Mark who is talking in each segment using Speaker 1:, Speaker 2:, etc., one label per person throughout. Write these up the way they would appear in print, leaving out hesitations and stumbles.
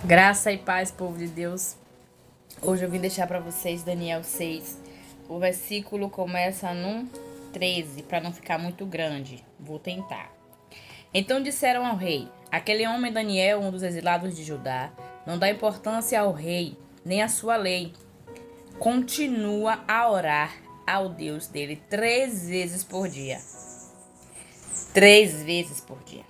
Speaker 1: Graça e paz, povo de Deus. Hoje eu vim deixar para vocês Daniel 6. O versículo começa no 13, para não ficar muito grande. Vou tentar. Então disseram ao rei: aquele homem Daniel, um dos exilados de Judá, não dá importância ao rei, nem à sua lei. Continua a orar ao Deus dele 3 vezes por dia. 3 vezes por dia.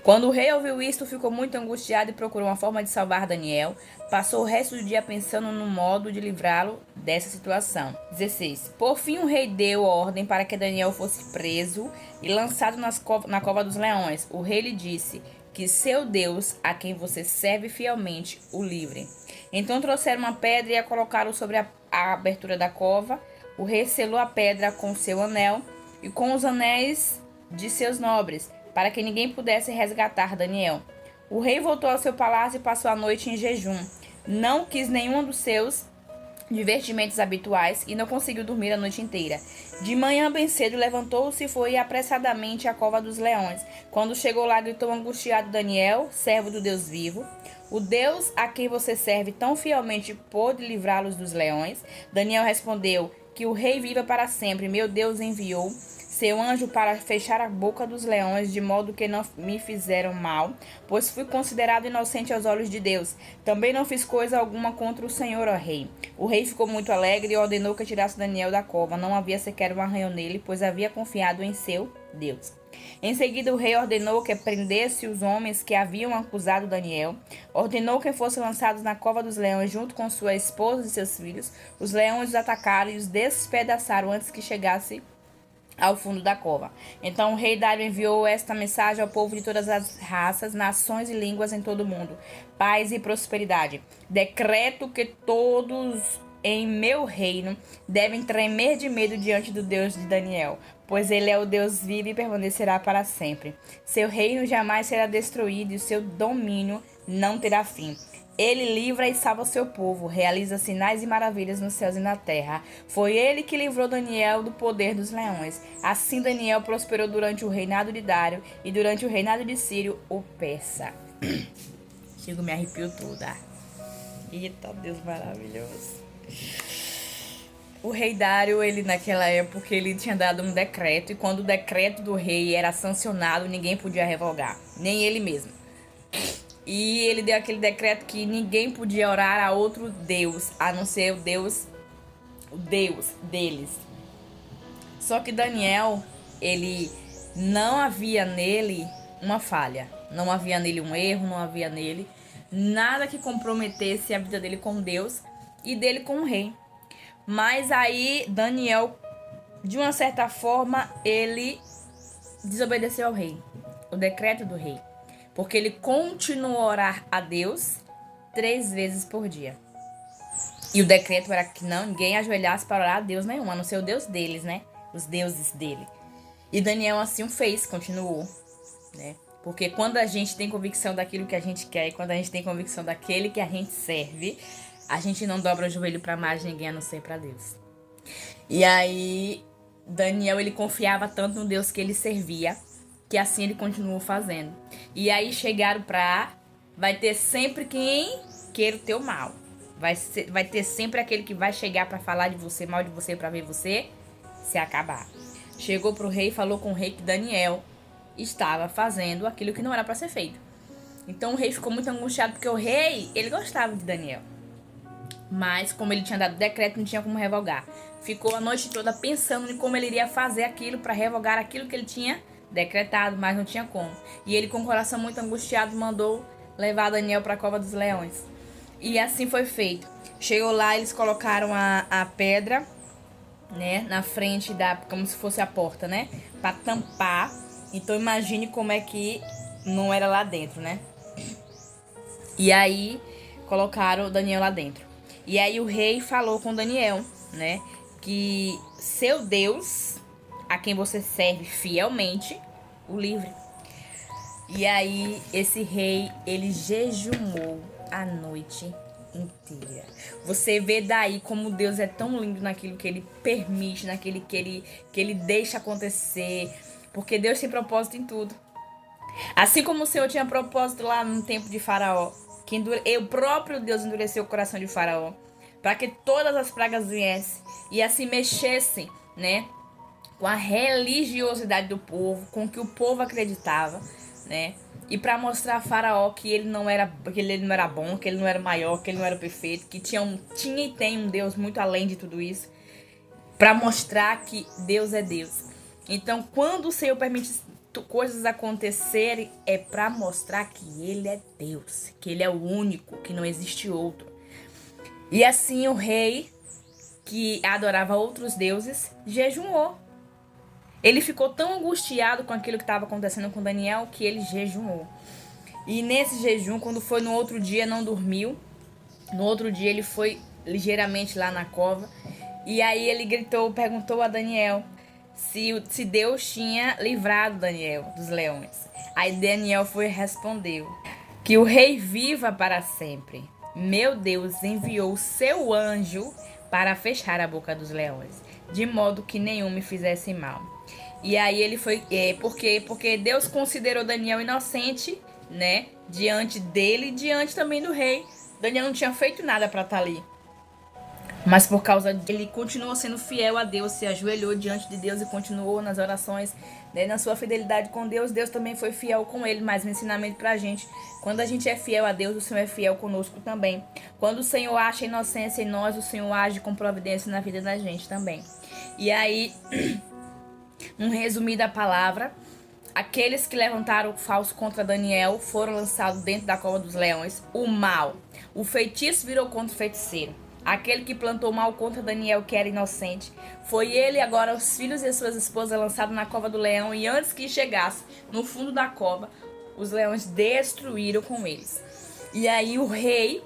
Speaker 1: Quando o rei ouviu isto, ficou muito angustiado e procurou uma forma de salvar Daniel. Passou o resto do dia pensando no modo de livrá-lo dessa situação. 16. Por fim, o rei deu ordem para que Daniel fosse preso e lançado na cova dos leões. O rei lhe disse que seu Deus, a quem você serve fielmente, o livre. Então trouxeram uma pedra e a colocaram sobre a abertura da cova. O rei selou a pedra com seu anel e com os anéis de seus nobres, para que ninguém pudesse resgatar Daniel. O rei voltou ao seu palácio e passou a noite em jejum. Não quis nenhum dos seus divertimentos habituais e não conseguiu dormir a noite inteira. De manhã bem cedo levantou-se e foi apressadamente à cova dos leões. Quando chegou lá, gritou angustiado Daniel, servo do Deus vivo: o Deus a quem você serve tão fielmente pôde livrá-los dos leões? Daniel respondeu: que o rei viva para sempre. Meu Deus enviou seu anjo para fechar a boca dos leões, de modo que não me fizeram mal, pois fui considerado inocente aos olhos de Deus. Também não fiz coisa alguma contra o Senhor, ó rei. O rei ficou muito alegre e ordenou que tirasse Daniel da cova. Não havia sequer um arranhão nele, pois havia confiado em seu Deus. Em seguida, o rei ordenou que prendesse os homens que haviam acusado Daniel. Ordenou que fossem lançados na cova dos leões junto com sua esposa e seus filhos. Os leões os atacaram e os despedaçaram antes que chegasse ao fundo da cova. Então o rei Dário enviou esta mensagem ao povo de todas as raças, nações e línguas em todo o mundo: paz e prosperidade. Decreto que todos em meu reino devem tremer de medo diante do Deus de Daniel, pois ele é o Deus vivo e permanecerá para sempre. Seu reino jamais será destruído e o seu domínio não terá fim. Ele livra e salva o seu povo, realiza sinais e maravilhas nos céus e na terra. Foi ele que livrou Daniel do poder dos leões. Assim Daniel prosperou durante o reinado de Dário e durante o reinado de Círio, o persa. Chego, me arrepio toda. Eita, Deus maravilhoso. O rei Dário, ele naquela época, ele tinha dado um decreto, e quando o decreto do rei era sancionado, ninguém podia revogar, nem ele mesmo. E ele deu aquele decreto que ninguém podia orar a outro Deus, a não ser o Deus deles. Só que Daniel, ele não havia nele uma falha, não havia nele um erro, não havia nele nada que comprometesse a vida dele com Deus e dele com o rei. Mas aí Daniel, de uma certa forma, ele desobedeceu ao rei, o decreto do rei, porque ele continuou a orar a Deus 3 vezes por dia. E o decreto era que não ninguém ajoelhasse para orar a Deus nenhum, a não ser o Deus deles, né? Os deuses dele. E Daniel assim o fez, continuou, né? Porque quando a gente tem convicção daquilo que a gente quer, e quando a gente tem convicção daquele que a gente serve, a gente não dobra o joelho para mais ninguém a não ser para Deus. E aí Daniel, ele confiava tanto no Deus que ele servia, que assim ele continuou fazendo. E aí chegaram pra... vai ter sempre quem queira o teu mal. Vai ter sempre aquele que vai chegar pra falar de você, mal de você, pra ver você se acabar. Chegou pro rei e falou com o rei que Daniel estava fazendo aquilo que não era pra ser feito. Então o rei ficou muito angustiado, porque o rei, ele gostava de Daniel. Mas como ele tinha dado decreto, não tinha como revogar. Ficou a noite toda pensando em como ele iria fazer aquilo para revogar aquilo que ele tinha decretado, mas não tinha como. E ele, com o coração muito angustiado, mandou levar Daniel para a cova dos leões. E assim foi feito. Chegou lá, eles colocaram a pedra, né, na frente da, como se fosse a porta, né, para tampar. Então imagine como é que não era lá dentro, né? E aí colocaram Daniel lá dentro. E aí o rei falou com Daniel, né, que seu Deus, a quem você serve fielmente, o livre. E aí esse rei, ele jejumou a noite inteira. Você vê daí como Deus é tão lindo naquilo que ele permite, naquilo que ele deixa acontecer, porque Deus tem propósito em tudo. Assim como o Senhor tinha propósito lá no tempo de Faraó, o próprio Deus endureceu o coração de Faraó, para que todas as pragas viessem e assim mexessem, né, com a religiosidade do povo, com o que o povo acreditava, né? E para mostrar a Faraó que ele não era bom, que ele não era maior, que ele não era perfeito, que tinha e tem um Deus muito além de tudo isso, para mostrar que Deus é Deus. Então, quando o Senhor permite coisas acontecerem, é para mostrar que ele é Deus, que ele é o único, que não existe outro. E assim o rei, que adorava outros deuses, jejuou. Ele ficou tão angustiado com aquilo que estava acontecendo com Daniel que ele jejuou. E nesse jejum, quando foi no outro dia, não dormiu. No outro dia ele foi ligeiramente lá na cova. E aí ele perguntou a Daniel se Deus tinha livrado Daniel dos leões. Aí Daniel respondeu que o rei viva para sempre. Meu Deus enviou o seu anjo para fechar a boca dos leões, de modo que nenhum me fizesse mal. E aí ele foi, porque Deus considerou Daniel inocente, né, diante dele e diante também do rei. Daniel não tinha feito nada para estar ali. Mas por causa dele, ele continuou sendo fiel a Deus, se ajoelhou diante de Deus e continuou nas orações, né, na sua fidelidade com Deus. Deus também foi fiel com ele, mais um ensinamento pra gente. Quando a gente é fiel a Deus, o Senhor é fiel conosco também. Quando o Senhor acha inocência em nós, o Senhor age com providência na vida da gente também. E aí, um resumo da palavra: aqueles que levantaram o falso contra Daniel foram lançados dentro da cova dos leões. O feitiço virou contra o feiticeiro. Aquele que plantou mal contra Daniel, que era inocente, foi ele e agora os filhos e suas esposas lançados na cova do leão. E antes que chegasse no fundo da cova, os leões destruíram com eles. E aí o rei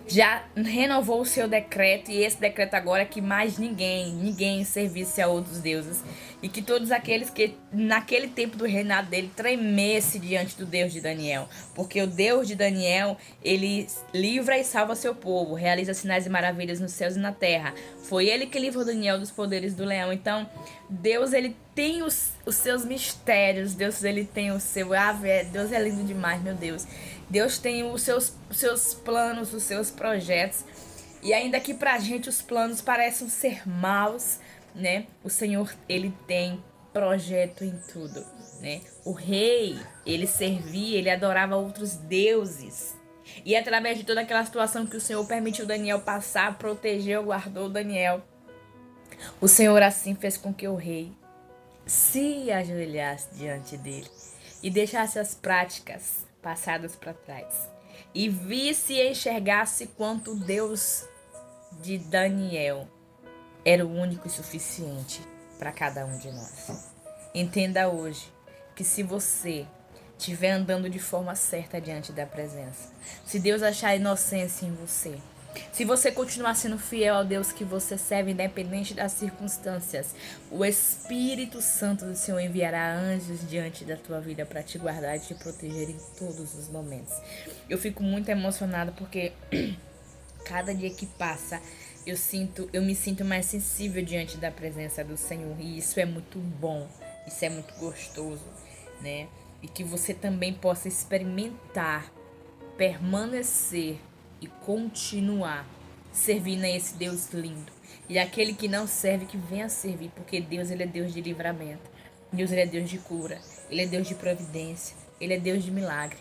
Speaker 1: já renovou o seu decreto, e esse decreto agora é que mais ninguém servisse a outros deuses, e que todos aqueles que naquele tempo do reinado dele tremesse diante do Deus de Daniel, porque o Deus de Daniel, ele livra e salva seu povo, realiza sinais e maravilhas nos céus e na terra. Foi ele que livrou Daniel dos poderes do leão. Então Deus, ele tem os seus mistérios. Deus, ele tem o seu... Deus é lindo demais, meu Deus. Deus tem os seus planos, os seus projetos. E ainda que pra gente os planos parecem ser maus, né? O Senhor, ele tem projeto em tudo, né? O rei, ele servia, ele adorava outros deuses. E através de toda aquela situação que o Senhor permitiu Daniel passar, protegeu, guardou Daniel, o Senhor assim fez com que o rei se ajoelhasse diante dele e deixasse as práticas passadas para trás e visse e enxergasse quanto o Deus de Daniel era o único e suficiente para cada um de nós. Entenda hoje que se você estiver andando de forma certa diante da presença, se Deus achar inocência em você, se você continuar sendo fiel ao Deus que você serve, independente das circunstâncias, o Espírito Santo do Senhor enviará anjos diante da tua vida para te guardar e te proteger em todos os momentos. Eu fico muito emocionada porque cada dia que passa, eu me sinto mais sensível diante da presença do Senhor. E isso é muito bom, isso é muito gostoso, né? E que você também possa experimentar, permanecer e continuar servindo a esse Deus lindo. E aquele que não serve, que venha servir, porque Deus, ele é Deus de livramento. Deus, ele é Deus de cura. Ele é Deus de providência. Ele é Deus de milagre.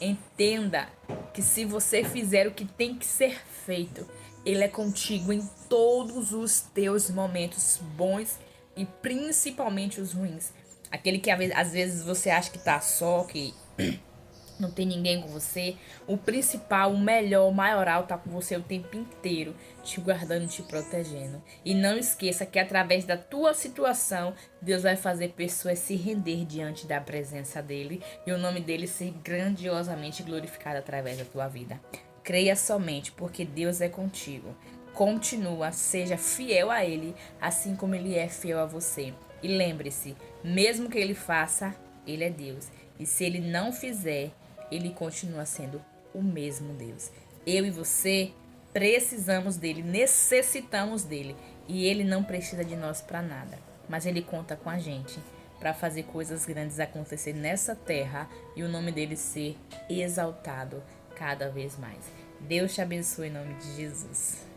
Speaker 1: Entenda que se você fizer o que tem que ser feito, ele é contigo em todos os teus momentos bons e principalmente os ruins. Aquele que às vezes você acha que tá só, que não tem ninguém com você. O principal, o melhor, o maioral tá com você o tempo inteiro, te guardando, te protegendo. E não esqueça que através da tua situação, Deus vai fazer pessoas se render diante da presença dele e o nome dele ser grandiosamente glorificado através da tua vida. Creia somente, porque Deus é contigo. Continua, seja fiel a ele, assim como ele é fiel a você. E lembre-se, mesmo que ele faça, ele é Deus. E se ele não fizer, ele continua sendo o mesmo Deus. Eu e você precisamos dele, necessitamos dele. E ele não precisa de nós para nada. Mas ele conta com a gente para fazer coisas grandes acontecer nessa terra e o nome dele ser exaltado cada vez mais. Deus te abençoe em nome de Jesus.